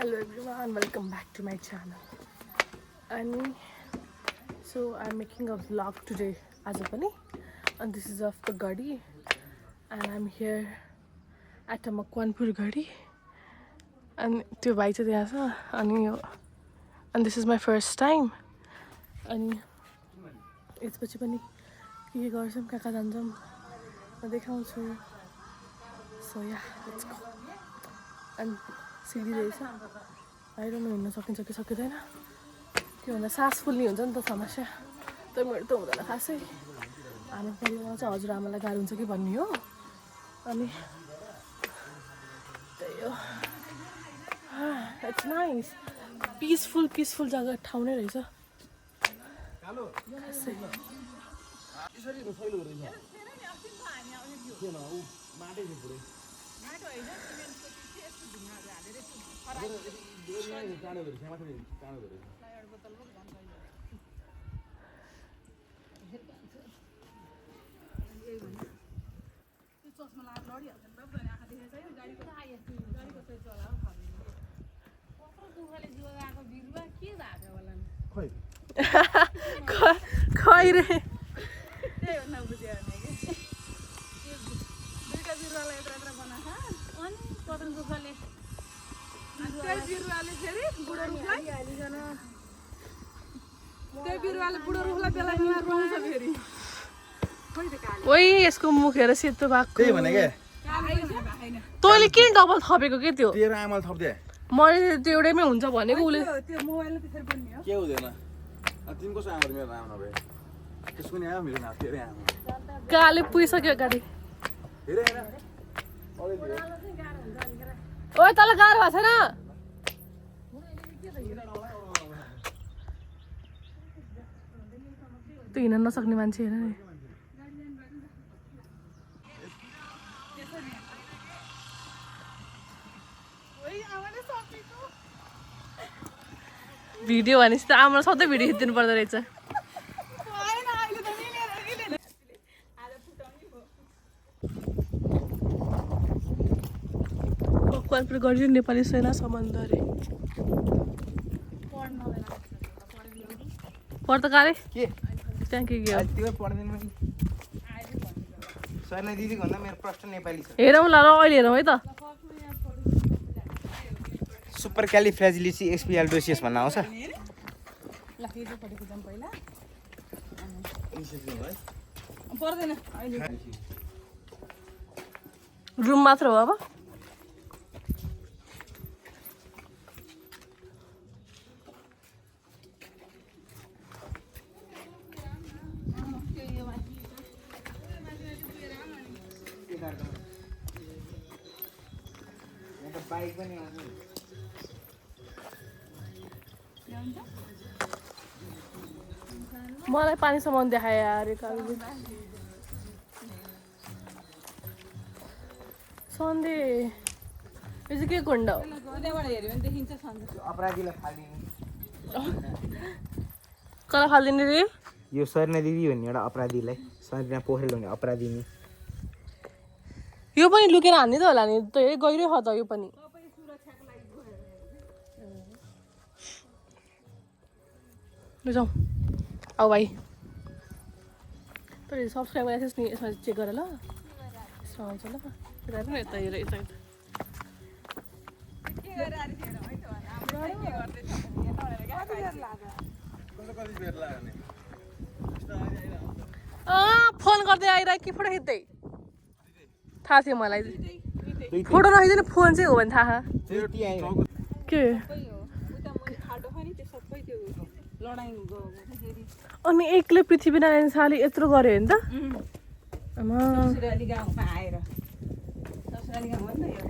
Hello everyone, welcome back to my channel. And so I'm making a vlog today as a bunny, and this is of the Gadi, and I'm here at a Makwanpur Gadi, and त्यो भाइ चाहिँ त्यहाँ छ अनि and this is my first time. अनि यसपछि पनि के गर्छौँ कहाँ कहाँ जान्छौँ म देखाउँछु. So yeah, let's go. And CD रहेछ बाहिरमा हिँड्न सकिन्छ कि सकिँदैन के भन्दा सास फुल्ने हुन्छ नि त समस्या तर मेरो त हुँदैन खासै. हाम्रो परिवारमा चाहिँ हजुरआमालाई गाह्रो हुन्छ कि भन्ने हो. अनि त्यही हो. इट्स नाइस पिसफुल जग्गा ठाउँ नै रहेछ. खै रे ओइ यसको मुख हेर सेतो भएको. त्यही भने के तैँले किन डबल थपेको के त्यो? तेरो आमाले थप्दे मैले त्यो एउटैमै हुन्छ भनेको उसले के हुँदैन. तिमी कसो आमा मेरो आमा नभए त्यसको नि आयो मेरो नाम तेरै आमा काले पुगिसक्यो अगाडि. हेरे हैन ओइ तल गाह्रो भएको छैन. त्यो हिँड्न नसक्ने मान्छे हेर नि. भिडियो भनेपछि त आमालाई सधैँ भिडियो खिचिदिनु पर्दो रहेछ. मकवानपुर गढी नेपाली सेना सम्बन्ध अरे पढ्दा काले के त्यहाँ के गयो त्यो पढ्दैन मैले सरले दिदी भन्दा मेरो प्रश्न नेपाली छ. हेरौँ ल अहिले हेरौँ है त. सुपर क्यालिफ्रेजिलिटी एक्सपिएल्डोसियस भन्न आउँछ. रुम मात्र हो अब. बाइक पनि मलाई पानीसम्म देखाए यार सन्डे यो चाहिँ के कुण्ड हो? अपराधीलाई फालिदिने कसलाई फालिदिने रे? यो सरने दिदी भन्ने एउटा अपराधीलाई सरना पोखरेल हुने अपराधी नि. यो पनि लुकेर हान्ने त होला नि. त्यही गइरहेको त यो पनि. जाउँ औ भाइ तैँले सब्सक्राइब गरेको नि यसमा चेक गर ल. यसमा आउँछ ल. यता हेर यता यता फोन गर्दै आइरहेको कि फोटो खिच्दै थाहा थियो मलाई. फोटो नखिच्दैन फोन चाहिँ हो भने थाहा के. अनि एक्लै पृथ्वीनारायण शाहले यत्रो गर्यो भने त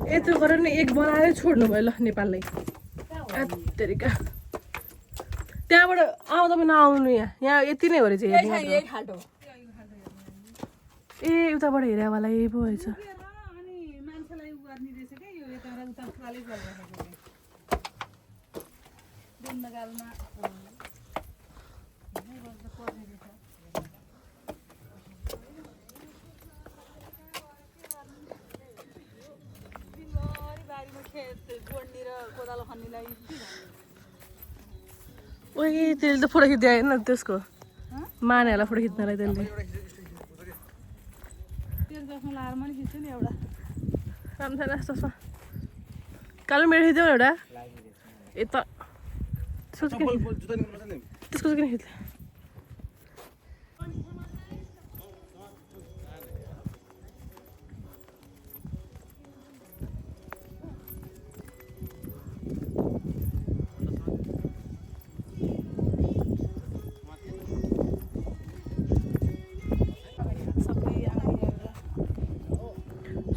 यत्रो गरेर नि एक बनाएर छोड्नु भयो ल नेपाललाई. त्यहाँबाट आउँदा पनि नआउनु यहाँ यति नै हो रहेछ. ए उताबाट हेरेवाला यही पो रहेछ. ओइ त्यसले त फोटो खिच्दै होइन त्यसको मानेहरूलाई फोटो खिच्नलाई त्यसले राम्रो छैन चस्मा कालो मेरो खिच्यो एउटा यता त्यसको चाहिँ किन खिच्यो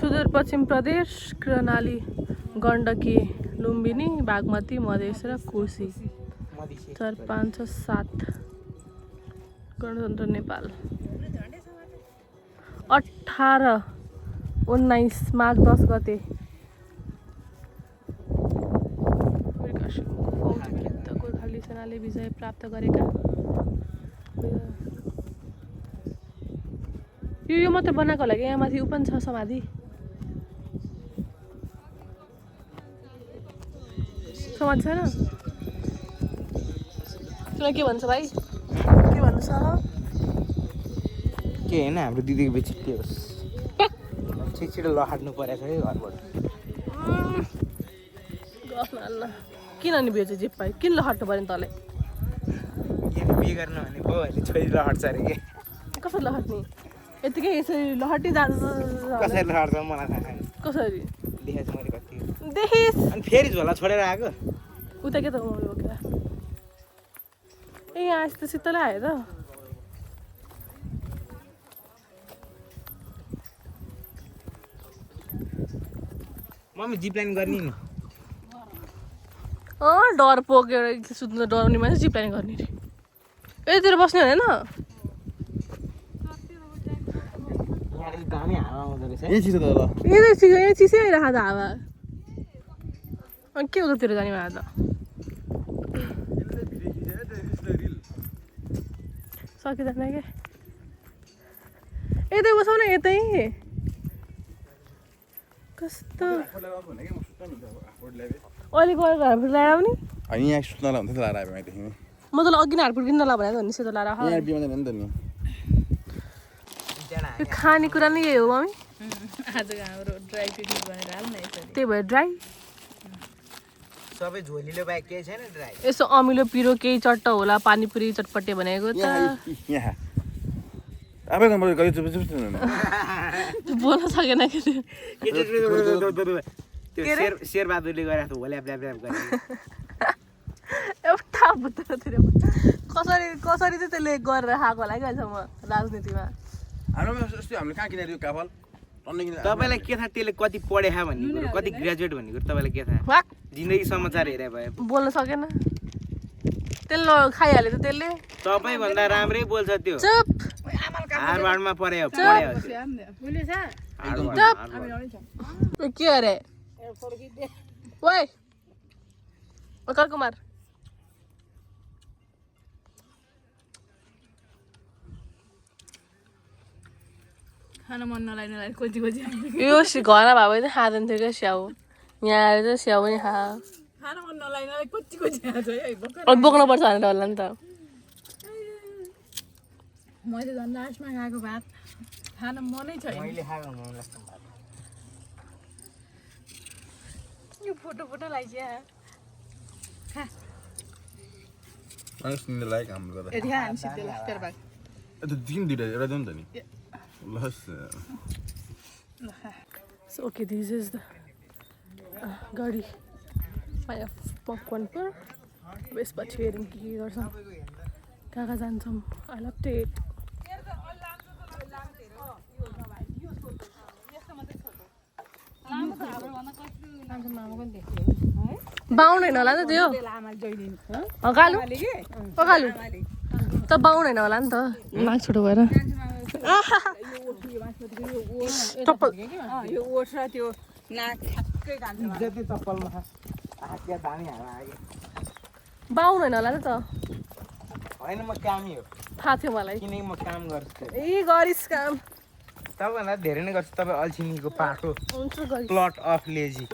सुदूरपश्चिम प्रदेश कर्णाली गण्डकी लुम्बिनी बागमती मधेस र कोशी 4, 5, 6, 7 गणतन्त्र नेपाल 18, 19 माघ 10 गते गोर्खाली सेनाले विजय प्राप्त गरेका यो मात्रै बनाएको होला कि यहाँ माथि पनि छ समाधि समाधि छैन तिमीलाई के भन्छ भाइ के भन्छ के होइन हाम्रो दिदीको बिच के होस् छिटो लहाट्नु परेको छ है घरबाट किन नि बिहे चाहिँ जिप पाइ किन लहट्नु पऱ्यो नि तँलाई बिहे गर्नु भने बाउहरूले छोरी लहट्छ अरे के कसरी लहट्ने यतिकै यसरी लहट्ने जान्छ कसरी लहट्छ मलाई थाहा छैन कसरी देखेको छु मैले कति देखिस् अनि फेरि झोला छोडेर आएको उता के त बोकेर ए यहाँ यस्तो शीतलै आयो त मम्मी जिप लाइन गर्ने नि डर पोकेर सुत्नु डराउने मान्छे जिप लाइन गर्ने रे यतिर बस्ने होइन दामी हावा आउँदो रहेछ यही चिसो त ल यहाँ चिसै आइरहेको त हावा अनि के उतातिर जाने भए त सकिँदैन क्या यतै बसौँ न यतै कस्तो अहिले गएर हारफुट लगाएर आउने होइन यहाँ सुत्नलाई हुन्थ्यो नि त लाएर आयो देखि म तँलाई अघि नै हारफुट किन्न ला भनेको भने सेतो लाएर यहाँ बिमा जाने नि त नि यो खानेकुरा नै यही हो मम्मी आजको हाम्रो ड्राई पिकनिक भनेर हाल न यसरी त्यही भएर ड्राई सबै झोलीले बाहेक केही छैन ड्राई यसो अमिलो पिरो केही चट्ट होला पानीपुरी चटपटे भनेको त यहाँ आफै गर्नु गरी चुप बोल्न सकेन कि त्यो शेरबहादुरले गरेको थियो ल्याप ल्याप ल्याप गरेर एउटा बुद्धतिर कसरी कसरी चाहिँ त्यसले गरेर खाएको होला कि अहिलेसम्म राजनीतिमा हाम्रोमा अस्ति हामीले कहाँ किनेर यो काफल टन्नै किनेर तपाईँलाई के थाहा त्यसले कति पढे भन्ने कुरो कति ग्रेजुएट भन्ने कुरो तपाईँलाई के थाहा वाक जिन्दगी समाचार हेरे भए बोल्न सकेन त्यसले खाइहाल्यो त त्यसले तपाईँभन्दा राम्रै बोल्छ त्यो चुप हार्वर्डमा पढ्यो चुप के अरे ओइ कर कुमार खान मन नलाग्ने खोजी खोजी यो घरमा भए पनि खाँदैन थियो क्या स्याउ यहाँ आएर चाहिँ स्याउ पनि खा खान मन नलाग्ने खोजी खोजी खान्छ है बोक्नुपर्छ भनेर होला नि त मैले झन् लास्टमा खाएको भात खान मनै छैन मैले खाएको मन लाग्छ भात यो फोटो फोटो लाग्छ मानिस निले लाइक हाम्रो गर्दा यति खा हामी सिधै तेरो भाग त्यो दिन दुइटा एउटा दिउँ त नि लस So okay, this is the गाडी I have popcorn पर यसपछि हेरौँ के गर्छौँ कहाँ कहाँ जान्छौँ I love it बाहुन होइन होला नि त त्यो अगालु अगालु त बाहुन होइन होला नि त नाक छोटो भएर यो ओठ र त्यो नाक ठ्याक्कै गान्छ जति चप्पलमा हाकिया दामी हावा आयो बाहुन होइन होला नि त होइन म कामी हो थाहा थियो मलाई किनकि म काम गर्छु ए गरिस् काम तपाईँभन्दा धेरै नै गर्छु तपाईँ अल्छिनीको पाठो हुन्छ गरिस् प्लट अफ लेजी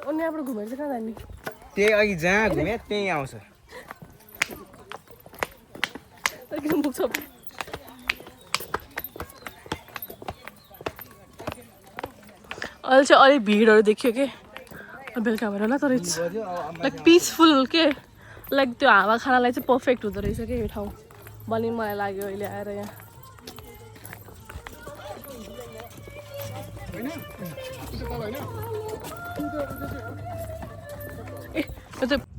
अनि यहाँबाट घुमेर चाहिँ कहाँ जाने त्यही अघि जहाँ घुमे त्यहीँ आउँछ किन पुग्छ अहिले चाहिँ अलिक भिडहरू देखियो कि बेलुका भएर होला तर इट्स लाइक पिसफुल के लाइक त्यो हावा खानालाई चाहिँ पर्फेक्ट हुँदो रहेछ क्या यो ठाउँ भने मलाई लाग्यो अहिले आएर यहाँ ए यो चाहिँ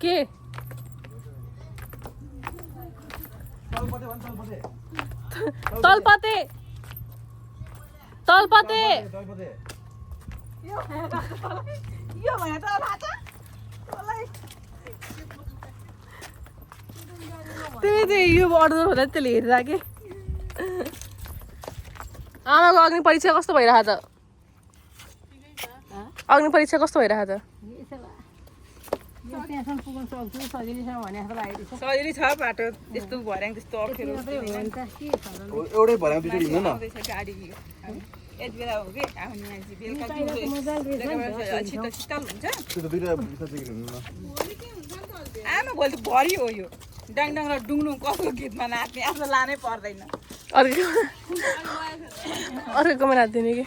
के तलपते तलपते तिमी चाहिँ यो अर्डर हुँदा त्यसले हेरेर के आमाको अग्नि परीक्षा कस्तो भइरहेको छ अग्नि परीक्षा कस्तो भइरहेको छ सजिलै छ बाटो त्यस्तो भर्याङ त्यस्तो अप्ठ्यारो एउटै भर्याङ दुईचोटि हिँड्नु न गाडी यति बेला हो कि आउने मान्छे बेलुका शीतल शीतल हुन्छ त्यो त दुईटा बिस्तारै हिँड्नु न आमा भोलि त भरि हो यो डाङडाङ र डुङडुङ कसको गीतमा नाच्ने आफ्नो लानै पर्दैन अर्को अर्कोमा नाच्दिने कि